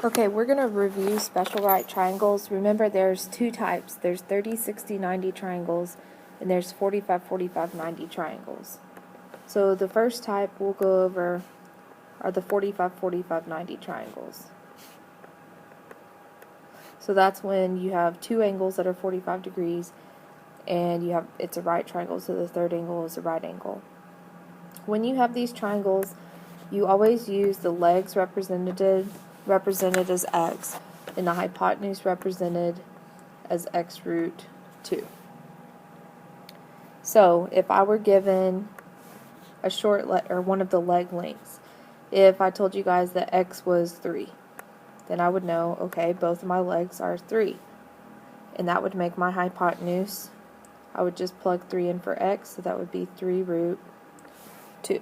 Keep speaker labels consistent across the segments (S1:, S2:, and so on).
S1: Okay, we're going to review special right triangles. Remember, there's two types. There's 30, 60, 90 triangles, and there's 45, 45, 90 triangles. So the first type we'll go over are the 45, 45, 90 triangles. So that's when you have two angles that are 45 degrees, and it's a right triangle, so the third angle is a right angle. When you have these triangles, you always use the legs represented as x, and the hypotenuse represented as x root 2. So if I were given a short or one of the leg lengths, if I told you guys that x was 3, then I would know, okay, both of my legs are 3, and that would make my hypotenuse. I would just plug 3 in for x, so that would be 3 root 2.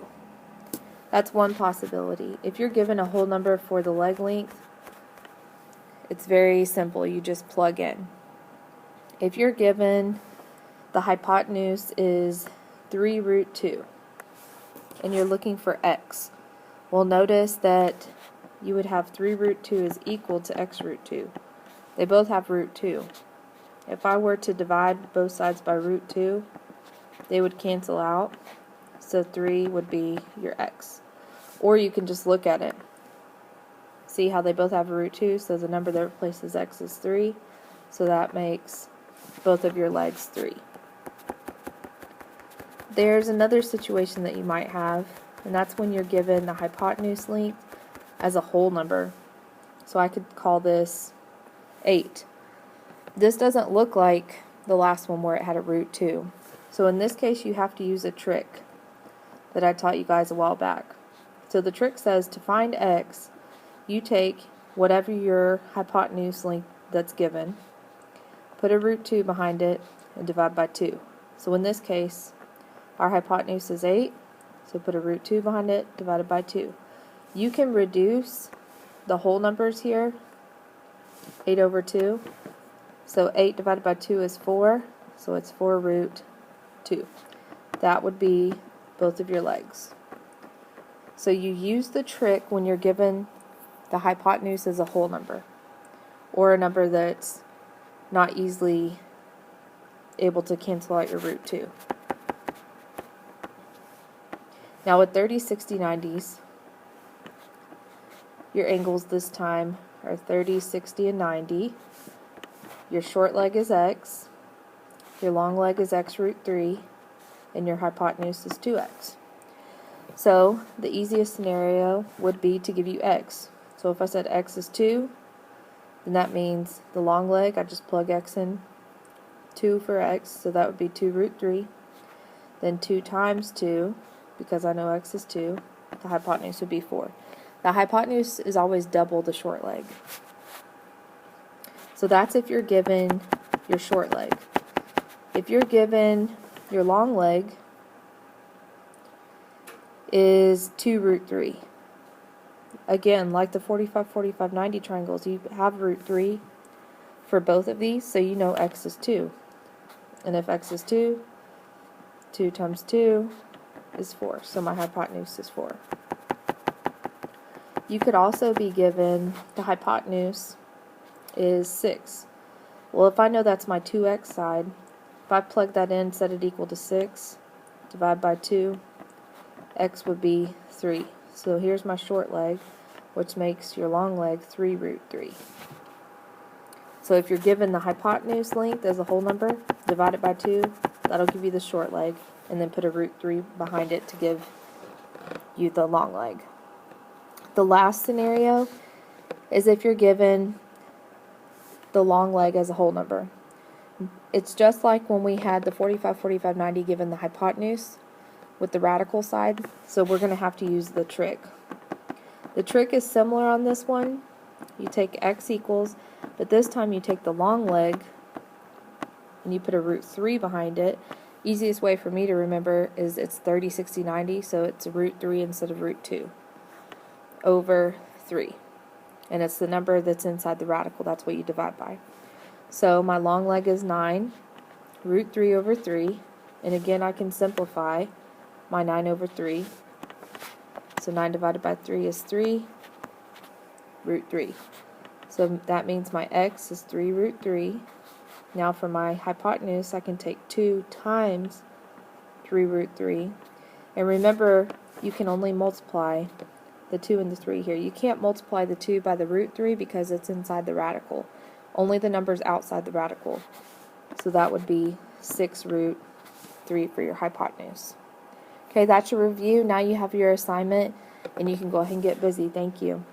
S1: That's one possibility. If you're given a whole number for the leg length, it's very simple. You just plug in. If you're given the hypotenuse is 3 root 2, and you're looking for x, well, notice that you would have 3 root 2 is equal to x root 2. They both have root 2. If I were to divide both sides by root 2, they would cancel out. So 3 would be your x. Or you can just look at it. See how they both have a root 2, so the number that replaces x is 3. So that makes both of your legs 3. There's another situation that you might have, and that's when you're given the hypotenuse length as a whole number. So I could call this 8. This doesn't look like the last one where it had a root 2. So in this case, you have to use a trick that I taught you guys a while back. So the trick says to find x, you take whatever your hypotenuse length that's given, put a root 2 behind it, and divide by 2. So in this case, our hypotenuse is 8, so put a root 2 behind it, divided by 2. You can reduce the whole numbers here, 8 over 2. So 8 divided by 2 is 4, so it's 4 root 2. That would be both of your legs. So you use the trick when you're given the hypotenuse as a whole number, or a number that's not easily able to cancel out your root 2. Now with 30, 60, 90s, your angles this time are 30, 60, and 90. Your short leg is x, your long leg is x root 3, and your hypotenuse is 2x. So the easiest scenario would be to give you x. So if I said x is 2, then that means the long leg, I just plug x in 2 for x, so that would be 2 root 3. Then 2 times 2, because I know x is 2, the hypotenuse would be 4. The hypotenuse is always double the short leg. So that's if you're given your short leg. If you're given your long leg is 2 root 3. Again, like the 45, 45, 90 triangles, you have root 3 for both of these, so you know x is 2. And if x is 2, 2 times 2 is 4, so my hypotenuse is 4. You could also be given the hypotenuse is 6. Well, if I know that's my 2x side, if I plug that in, set it equal to 6, divide by 2, x would be 3. So here's my short leg, which makes your long leg 3 root 3. So if you're given the hypotenuse length as a whole number, divide it by 2, that'll give you the short leg, and then put a root 3 behind it to give you the long leg. The last scenario is if you're given the long leg as a whole number. It's just like when we had the 45, 45, 90 given the hypotenuse with the radical side, so we're going to have to use the trick. The trick is similar on this one. You take x equals, but this time you take the long leg and you put a root 3 behind it. Easiest way for me to remember is it's 30, 60, 90, so it's a root 3 instead of root 2 over 3. And it's the number that's inside the radical, that's what you divide by. So my long leg is 9, root 3 over 3, and again I can simplify my 9 over 3. So 9 divided by 3 is 3, root 3. So that means my x is 3 root 3. Now for my hypotenuse, I can take 2 times 3 root 3. And remember, you can only multiply the 2 and the 3 here. You can't multiply the 2 by the root 3 because it's inside the radical. Only the numbers outside the radical. So that would be 6 root 3 for your hypotenuse. Okay, that's your review. Now you have your assignment, and you can go ahead and get busy. Thank you.